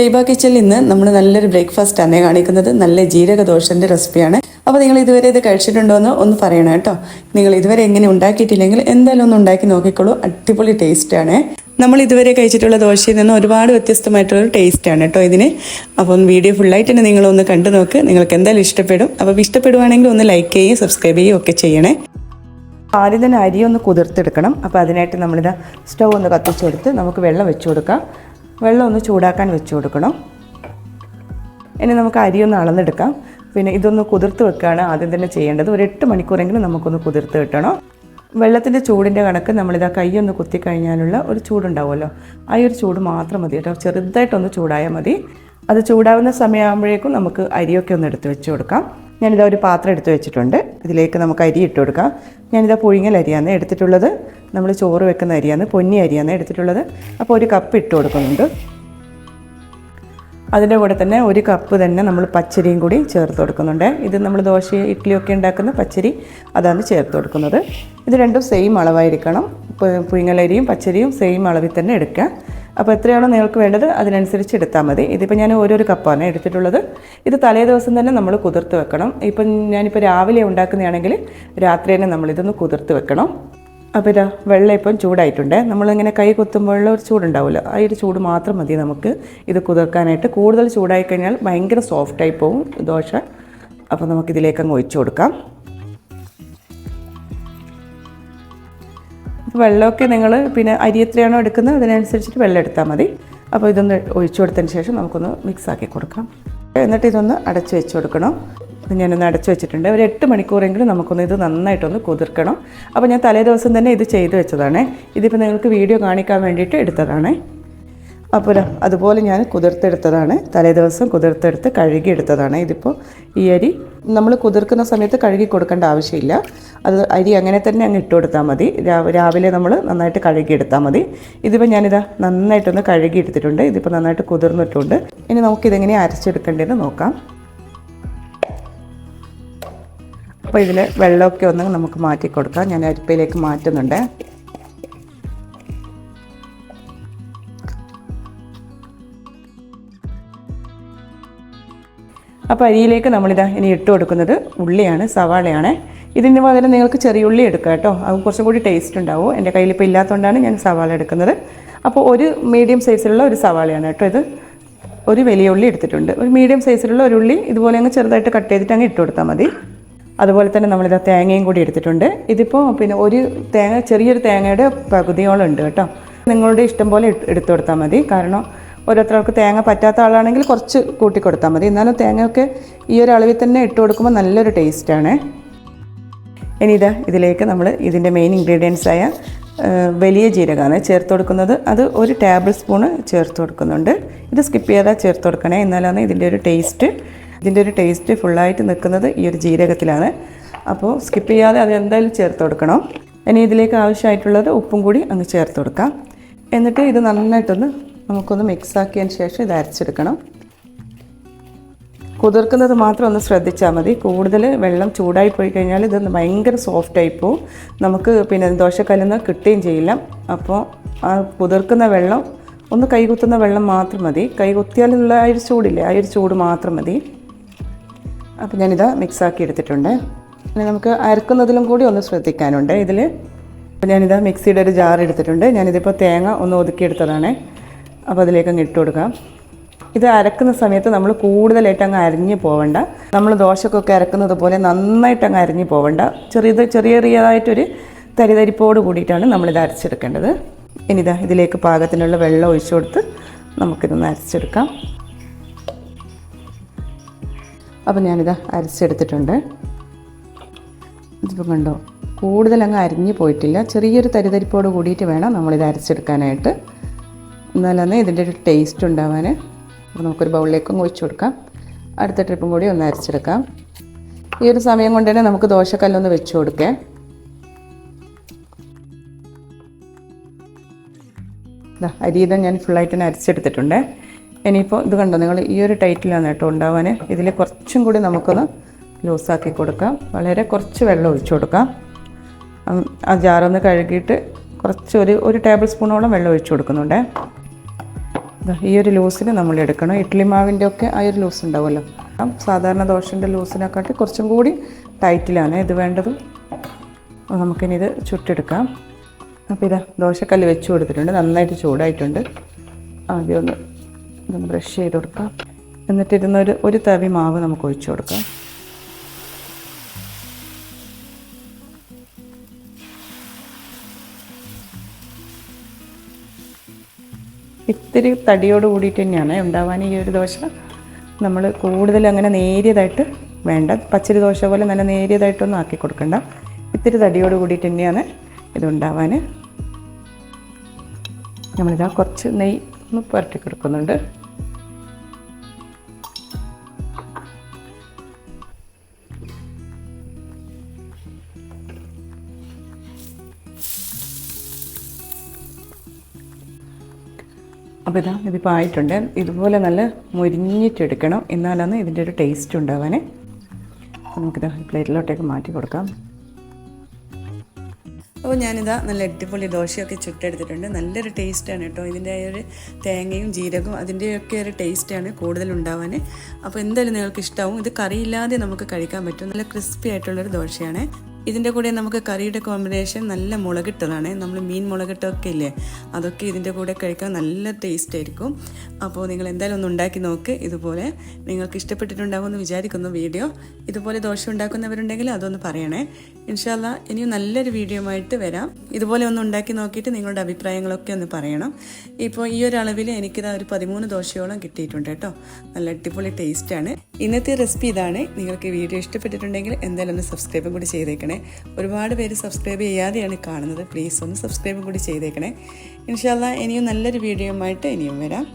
ഷെയ്ബ കിച്ചണിൽ ഇന്ന് നമ്മൾ നല്ലൊരു ബ്രേക്ക്ഫാസ്റ്റ് ആണ് കാണിക്കുന്നത്. നല്ല ജീരക ദോശൻ്റെ റെസിപ്പിയാണ്. അപ്പോൾ നിങ്ങൾ ഇതുവരെ ഇത് കഴിച്ചിട്ടുണ്ടോ എന്ന് ഒന്ന് പറയണം കേട്ടോ. നിങ്ങൾ ഇതുവരെ എങ്ങനെ ഉണ്ടാക്കിയിട്ടില്ലെങ്കിൽ എന്തായാലും ഒന്ന് ഉണ്ടാക്കി നോക്കിക്കോളൂ. അടിപൊളി ടേസ്റ്റാണ്. നമ്മൾ ഇതുവരെ കഴിച്ചിട്ടുള്ള ദോശയിൽ നിന്ന് ഒരുപാട് വ്യത്യസ്തമായിട്ടുള്ളൊരു ടേസ്റ്റാണ് കേട്ടോ ഇതിന്. അപ്പം വീഡിയോ ഫുള്ളായിട്ട് തന്നെ നിങ്ങളൊന്ന് കണ്ടു നോക്ക്. നിങ്ങൾക്ക് എന്തായാലും ഇഷ്ടപ്പെടും. അപ്പോൾ ഇഷ്ടപ്പെടുവാണെങ്കിൽ ഒന്ന് ലൈക്ക് ചെയ്യുകയും സബ്സ്ക്രൈബ് ചെയ്യുകയും ഒക്കെ ചെയ്യണേ. ആദ്യം തന്നെ അരി ഒന്ന് കുതിർത്തെടുക്കണം. അപ്പോൾ അതിനായിട്ട് നമ്മളിതാ സ്റ്റൗ ഒന്ന് കത്തിച്ചെടുത്ത് നമുക്ക് വെള്ളം വെച്ച് കൊടുക്കാം. വെള്ളം ഒന്ന് ചൂടാക്കാൻ വെച്ച് കൊടുക്കണം. ഇനി നമുക്ക് അരി ഒന്ന് അളന്നെടുക്കാം. പിന്നെ ഇതൊന്ന് കുതിർത്ത് വെക്കുകയാണ് ആദ്യം തന്നെ ചെയ്യേണ്ടത്. ഒരു 8 മണിക്കൂറെങ്കിലും നമുക്കൊന്ന് കുതിർത്ത് കിട്ടണം. വെള്ളത്തിൻ്റെ ചൂടിൻ്റെ കണക്ക് നമ്മളിതാ കൈയൊന്ന് കുത്തിക്കഴിഞ്ഞാലുള്ള ഒരു ചൂടുണ്ടാവുമല്ലോ, ആ ഒരു ചൂട് മാത്രം മതി കേട്ടോ. ചെറുതായിട്ടൊന്ന് ചൂടായാൽ മതി. അത് ചൂടാവുന്ന സമയമാകുമ്പോഴേക്കും നമുക്ക് അരിയൊക്കെ ഒന്ന് എടുത്ത് വെച്ച് കൊടുക്കാം. ഞാനിതാ ഒരു പാത്രം എടുത്ത് വെച്ചിട്ടുണ്ട്. ഇതിലേക്ക് നമുക്ക് അരി ഇട്ട് കൊടുക്കാം. ഞാനിതാ പുഴുങ്ങൽ അരിയാണ് എടുത്തിട്ടുള്ളത്. നമ്മൾ ചോറ് വെക്കുന്ന അരിയാണ്, പൊന്നി അരിയാണ് എടുത്തിട്ടുള്ളത്. അപ്പോൾ ഒരു കപ്പ് ഇട്ട് കൊടുക്കുന്നുണ്ട്. അതിൻ്റെ കൂടെ തന്നെ ഒരു കപ്പ് തന്നെ നമ്മൾ പച്ചരിയും കൂടി ചേർത്ത് കൊടുക്കുന്നുണ്ട്. ഇത് നമ്മൾ ദോശ ഇഡ്ഡലിയൊക്കെ ഉണ്ടാക്കുന്ന പച്ചരി, അതാണ് ചേർത്ത് കൊടുക്കുന്നത്. ഇത് രണ്ടും സെയിം അളവായിരിക്കണം. പുഴുങ്ങലരിയും പച്ചരിയും സെയിം അളവിൽ തന്നെ എടുക്കുക. അപ്പോൾ എത്രയാണോ നിങ്ങൾക്ക് വേണ്ടത് അതിനനുസരിച്ച് എടുത്താൽ മതി. ഇതിപ്പോൾ ഞാൻ ഓരോരോ കപ്പാണ് എടുത്തിട്ടുള്ളത്. ഇത് തലേ ദിവസം തന്നെ നമ്മൾ കുതിർത്ത് വെക്കണം. ഇപ്പം ഞാനിപ്പോൾ രാവിലെ ഉണ്ടാക്കുന്നതാണെങ്കിൽ രാത്രി തന്നെ നമ്മളിതൊന്ന് കുതിർത്ത് വെക്കണം. അപ്പോൾ ഇതാ വെള്ളം ഇപ്പം ചൂടായിട്ടുണ്ട്. നമ്മളിങ്ങനെ കൈ കുത്തുമ്പോഴുള്ള ഒരു ചൂടുണ്ടാവുമല്ലോ, ആ ഒരു ചൂട് മാത്രം മതി നമുക്ക് ഇത് കുതിർക്കാനായിട്ട്. കൂടുതൽ ചൂടായി കഴിഞ്ഞാൽ ഭയങ്കര സോഫ്റ്റായി പോകും ദോശ. അപ്പോൾ നമുക്കിതിലേക്ക് അങ്ങ് ഒഴിച്ചു കൊടുക്കാം. വെള്ളമൊക്കെ നിങ്ങൾ പിന്നെ അരി എത്രയാണോ എടുക്കുന്നത് അതിനനുസരിച്ചിട്ട് വെള്ളം എടുത്താൽ മതി. അപ്പോൾ ഇതൊന്ന് ഒഴിച്ചു കൊടുത്തതിന് ശേഷം നമുക്കൊന്ന് മിക്സാക്കി കൊടുക്കാം. എന്നിട്ട് ഇതൊന്ന് അടച്ച് വെച്ച് കൊടുക്കണം. ഞാനൊന്ന് അടച്ചു വെച്ചിട്ടുണ്ട്. ഒരു 8 മണിക്കൂറെങ്കിലും നമുക്കൊന്ന് ഇത് നന്നായിട്ടൊന്ന് കുതിർക്കണം. അപ്പോൾ ഞാൻ തലേ ദിവസം തന്നെ ഇത് ചെയ്ത് വെച്ചതാണ്. ഇതിപ്പോൾ നിങ്ങൾക്ക് വീഡിയോ കാണിക്കാൻ വേണ്ടിയിട്ട് എടുത്തതാണ്. അപ്പോൾ അതുപോലെ ഞാൻ കുതിർത്തെടുത്തതാണ്. തലേ ദിവസം കുതിർത്തെടുത്ത് കഴുകിയെടുത്തതാണ്. ഇതിപ്പോൾ ഈ അരി നമ്മൾ കുതിർക്കുന്ന സമയത്ത് കഴുകി കൊടുക്കേണ്ട ആവശ്യമില്ല. അത് അരി അങ്ങനെ തന്നെ അങ്ങ് ഇട്ട് കൊടുത്താൽ മതി. രാവിലെ നമ്മൾ നന്നായിട്ട് കഴുകിയെടുത്താൽ മതി. ഇതിപ്പോൾ ഞാനിതാ നന്നായിട്ടൊന്ന് കഴുകിയെടുത്തിട്ടുണ്ട്. ഇതിപ്പോൾ നന്നായിട്ട് കുതിർന്നിട്ടുണ്ട്. ഇനി നമുക്കിതെങ്ങനെ അരച്ചെടുക്കേണ്ടതെന്ന് നോക്കാം. അപ്പോൾ ഇതിൽ വെള്ളമൊക്കെ ഒന്ന് നമുക്ക് മാറ്റി കൊടുക്കാം. ഞാൻ അരിപ്പയിലേക്ക് മാറ്റുന്നുണ്ട്. അപ്പോൾ അരിയിലേക്ക് നമ്മളിതാ ഇനി ഇട്ട് കൊടുക്കുന്നത് ഉള്ളിയാണ്, സവാളയാണ്. ഇതിന് പകരം നിങ്ങൾക്ക് ചെറിയ ഉള്ളി എടുക്കാം കേട്ടോ. അത് കുറച്ചും കൂടി ടേസ്റ്റ് ഉണ്ടാവും. എൻ്റെ കയ്യിലിപ്പോൾ ഇല്ലാത്തതുകൊണ്ടാണ് ഞാൻ സവാള എടുക്കുന്നത്. അപ്പോൾ ഒരു മീഡിയം സൈസിലുള്ള ഒരു സവാളയാണ് കേട്ടോ ഇത്. ഒരു വലിയ ഉള്ളി എടുത്തിട്ടുണ്ട്. ഒരു മീഡിയം സൈസിലുള്ള ഒരു ഉള്ളി ഇതുപോലെ അങ്ങ് ചെറുതായിട്ട് കട്ട് ചെയ്തിട്ട് അങ്ങ് ഇട്ട് കൊടുത്താൽ മതി. അതുപോലെ തന്നെ നമ്മളിതാ തേങ്ങയും കൂടി എടുത്തിട്ടുണ്ട്. ഇതിപ്പോൾ പിന്നെ ഒരു തേങ്ങ, ചെറിയൊരു തേങ്ങയുടെ പകുതിയോളം ഉണ്ട് കേട്ടോ. നിങ്ങളുടെ ഇഷ്ടം പോലെ എടുത്തു കൊടുത്താൽ മതി. കാരണം ഓരോരുത്തർക്ക് തേങ്ങ പറ്റാത്ത ആളാണെങ്കിൽ കുറച്ച് കൂട്ടി കൊടുത്താൽ മതി. എന്നാലും തേങ്ങയൊക്കെ ഈ ഒരു അളവിൽ തന്നെ ഇട്ട് കൊടുക്കുമ്പോൾ നല്ലൊരു ടേസ്റ്റാണ്. ഇനി ഇതിലേക്ക് നമ്മൾ ഇതിൻ്റെ മെയിൻ ഇൻഗ്രീഡിയൻസായ വലിയ ജീരകമാണ് ചേർത്ത് കൊടുക്കുന്നത്. അത് ഒരു ടേബിൾ സ്പൂണ് ചേർത്ത് കൊടുക്കുന്നുണ്ട്. ഇത് സ്കിപ്പ് ചെയ്താൽ ചേർത്ത് കൊടുക്കണേ, എന്നാലാണ് ഇതിൻ്റെ ഒരു ടേസ്റ്റ് ഫുള്ളായിട്ട് നിൽക്കുന്നത് ഈ ഒരു ജീരകത്തിലാണ്. അപ്പോൾ സ്കിപ്പ് ചെയ്യാതെ അത് എന്തായാലും ചേർത്ത് കൊടുക്കണം. ഇനി ഇതിലേക്ക് ആവശ്യമായിട്ടുള്ളത് ഉപ്പും കൂടി അങ്ങ് ചേർത്ത് കൊടുക്കാം. എന്നിട്ട് ഇത് നന്നായിട്ടൊന്ന് നമുക്കൊന്ന് മിക്സാക്കിയതിന് ശേഷം ഇത് അരച്ചെടുക്കണം. കുതിർക്കുന്നത് മാത്രം ഒന്ന് ശ്രദ്ധിച്ചാൽ മതി. കൂടുതൽ വെള്ളം ചൂടായി പോയി കഴിഞ്ഞാൽ ഇത് ഭയങ്കര സോഫ്റ്റായി പോവും. നമുക്ക് പിന്നെ ദോശക്കല്ലിൽ നിന്ന് കിട്ടുകയും ചെയ്യില്ല. അപ്പോൾ ആ കുതിർക്കുന്ന വെള്ളം ഒന്ന് കൈകുത്തുന്ന വെള്ളം മാത്രം മതി. കൈകുത്തിയാലുള്ള ആ ഒരു ചൂടില്ലേ, ആ ഒരു ചൂട് മാത്രം മതി. അപ്പോൾ ഞാനിത് മിക്സാക്കി എടുത്തിട്ടുണ്ട്. ഇനി നമുക്ക് അരക്കുന്നതിലും കൂടി ഒന്ന് ശ്രദ്ധിക്കാനുണ്ട് ഇതിൽ. ഞാനിത് മിക്സിയുടെ ഒരു ജാർ എടുത്തിട്ടുണ്ട്. ഞാനിതിപ്പോൾ തേങ്ങ ഒന്ന് ഒതുക്കിയെടുത്തതാണ്. അപ്പോൾ അതിലേക്ക് അങ്ങ് ഇട്ട് കൊടുക്കാം. ഇത് അരക്കുന്ന സമയത്ത് നമ്മൾ കൂടുതലായിട്ട് അങ്ങ് അരിഞ്ഞ് പോവണ്ട. നമ്മൾ ദോശക്കൊക്കെ അരക്കുന്നത് പോലെ നന്നായിട്ട് അങ്ങ് അരിഞ്ഞ് പോവണ്ട. ചെറിയതായിട്ടൊരു തരിതരിപ്പോട് കൂടിയിട്ടാണ് നമ്മളിത് അരച്ചെടുക്കേണ്ടത്. ഇനി ഇതിലേക്ക് പാകത്തിനുള്ള വെള്ളം ഒഴിച്ചു കൊടുത്ത് നമുക്കിതൊന്ന് അരച്ചെടുക്കാം. അപ്പോൾ ഞാനിത് അരച്ചെടുത്തിട്ടുണ്ട്. ഇതിപ്പോൾ കണ്ടോ, കൂടുതൽ അങ്ങ് അരിഞ്ഞ് പോയിട്ടില്ല. ചെറിയൊരു തരിതരിപ്പോട് കൂടിയിട്ട് വേണം നമ്മളിത് അരച്ചെടുക്കാനായിട്ട്. എന്നാലാണ് ഇതിൻ്റെ ഒരു ടേസ്റ്റ് ഉണ്ടാവാൻ. അപ്പോൾ നമുക്കൊരു ബൗളിലേക്കും ഒഴിച്ചു കൊടുക്കാം. അടുത്ത ട്രിപ്പും കൂടി ഒന്ന് അരച്ചെടുക്കാം. ഈ ഒരു സമയം കൊണ്ട് തന്നെ നമുക്ക് ദോശക്കല്ലൊന്ന് വെച്ച് കൊടുക്കാം. അരിയിത ഞാൻ ഫുള്ളായിട്ട് തന്നെ അരച്ചെടുത്തിട്ടുണ്ട്. ഇനിയിപ്പോൾ ഇത് കണ്ടോ, നിങ്ങൾ ഈ ഒരു ടൈറ്റിലാണ് കേട്ടോ ഉണ്ടാവാൻ. ഇതിൽ കുറച്ചും കൂടി നമുക്കൊന്ന് ലൂസാക്കി കൊടുക്കാം. വളരെ കുറച്ച് വെള്ളം ഒഴിച്ചു കൊടുക്കാം. ആ ജാറൊന്ന് കഴുകിയിട്ട് കുറച്ച് ഒരു ടേബിൾ സ്പൂണോളം വെള്ളം ഒഴിച്ചു കൊടുക്കുന്നുണ്ട്. ഈ ഒരു ലൂസിന് നമ്മൾ എടുക്കണം. ഇഡ്ഡലി മാവിൻ്റെ ഒക്കെ ആ ഒരു ലൂസ് ഉണ്ടാവുമല്ലോ. സാധാരണ ദോശൻ്റെ ലൂസിനെക്കാട്ടി കുറച്ചും കൂടി ടൈറ്റിലാണ് ഇത് വേണ്ടത്. അപ്പോൾ നമുക്കിനി ഇത് ചുട്ടെടുക്കാം. അപ്പോൾ ഇതാ ദോശക്കല്ല് വെച്ച് കൊടുത്തിട്ടുണ്ട്, നന്നായിട്ട് ചൂടായിട്ടുണ്ട്. ആദ്യം ഒന്ന് ബ്രഷ് ചെയ്ത് കൊടുക്കാം. എന്നിട്ട് ഒരു തവി മാവ് നമുക്ക് ഒഴിച്ചു കൊടുക്കാം. ഇത്തിരി തടിയോട് കൂടിയിട്ട് തന്നെയാണ് ഉണ്ടാവാൻ ഈ ഒരു ദോശ. നമ്മൾ കൂടുതൽ അങ്ങനെ നേരിയതായിട്ട് വേണ്ട, പച്ചരി ദോശ പോലെ നല്ല നേരിയതായിട്ടൊന്നും ആക്കി കൊടുക്കണ്ട. ഇത്തിരി തടിയോട് കൂടിയിട്ട് തന്നെയാണ് ഇതുണ്ടാവാൻ. നമ്മളിതാ കുറച്ച് നെയ്യ് ഒന്ന് പുരട്ടി കൊടുക്കുന്നുണ്ട്. അപ്പോൾ ഇതിപ്പോൾ ആയിട്ടുണ്ട്. ഇതുപോലെ നല്ല മുരിഞ്ഞിട്ടെടുക്കണം, എന്നാലാണ് ഇതിൻ്റെ ഒരു ടേസ്റ്റ് ഉണ്ടാവാൻ. നമുക്കിത് പ്ലേറ്റിലോട്ടേക്ക് മാറ്റി കൊടുക്കാം. അപ്പോൾ ഞാനിതാ നല്ല അടിപൊളി ദോശയൊക്കെ ചുട്ടെടുത്തിട്ടുണ്ട്. നല്ലൊരു ടേസ്റ്റാണ് കേട്ടോ. ഇതിൻ്റെ ഒരു തേങ്ങയും ജീരകവും അതിൻ്റെയൊക്കെ ഒരു ടേസ്റ്റാണ് കൂടുതലുണ്ടാവാൻ. അപ്പോൾ എന്തായാലും നിങ്ങൾക്ക് ഇഷ്ടമാവും. ഇത് കറിയില്ലാതെ നമുക്ക് കഴിക്കാൻ പറ്റും. നല്ല ക്രിസ്പി ആയിട്ടുള്ളൊരു ദോശയാണ്. ഇതിൻ്റെ കൂടെ നമുക്ക് കറിയുടെ കോമ്പിനേഷൻ നല്ല മുളകിട്ടതാണ്. നമ്മൾ മീൻ മുളകിട്ടൊക്കെ ഇല്ലേ, അതൊക്കെ ഇതിൻ്റെ കൂടെ കഴിക്കാൻ നല്ല ടേസ്റ്റ് ആയിരിക്കും. അപ്പോൾ നിങ്ങൾ എന്തായാലും ഒന്ന് ഉണ്ടാക്കി നോക്ക്. ഇതുപോലെ നിങ്ങൾക്ക് ഇഷ്ടപ്പെട്ടിട്ടുണ്ടാകുമെന്ന് വിചാരിക്കുന്നു വീഡിയോ. ഇതുപോലെ ദോശ ഉണ്ടാക്കുന്നവരുണ്ടെങ്കിൽ അതൊന്ന് പറയണേ. ഇൻഷാ അല്ലാ ഇനിയും നല്ലൊരു വീഡിയോ ആയിട്ട് വരാം. ഇതുപോലെ ഒന്ന് ഉണ്ടാക്കി നോക്കിയിട്ട് നിങ്ങളുടെ അഭിപ്രായങ്ങളൊക്കെ ഒന്ന് പറയണം. ഇപ്പോൾ ഈ ഒരു അളവിൽ എനിക്കിതാ ഒരു 13 ദോശയോളം കിട്ടിയിട്ടുണ്ട് കേട്ടോ. നല്ല അടിപൊളി ടേസ്റ്റാണ്. ഇന്നത്തെ റെസിപ്പി ഇതാണ്. നിങ്ങൾക്ക് വീഡിയോ ഇഷ്ടപ്പെട്ടിട്ടുണ്ടെങ്കിൽ എന്തായാലും ഒന്ന് സബ്സ്ക്രൈബും കൂടി ചെയ്തേക്കണേ. ഒരുപാട് പേര് സബ്സ്ക്രൈബ് ചെയ്യാതെയാണ് കാണുന്നത്. പ്ലീസ് ഒന്ന് സബ്സ്ക്രൈബും കൂടി ചെയ്തേക്കണേ. ഇൻഷാ അല്ലാ ഇനിയും നല്ലൊരു വീഡിയോ ആയിട്ട് ഇനിയും വരാം.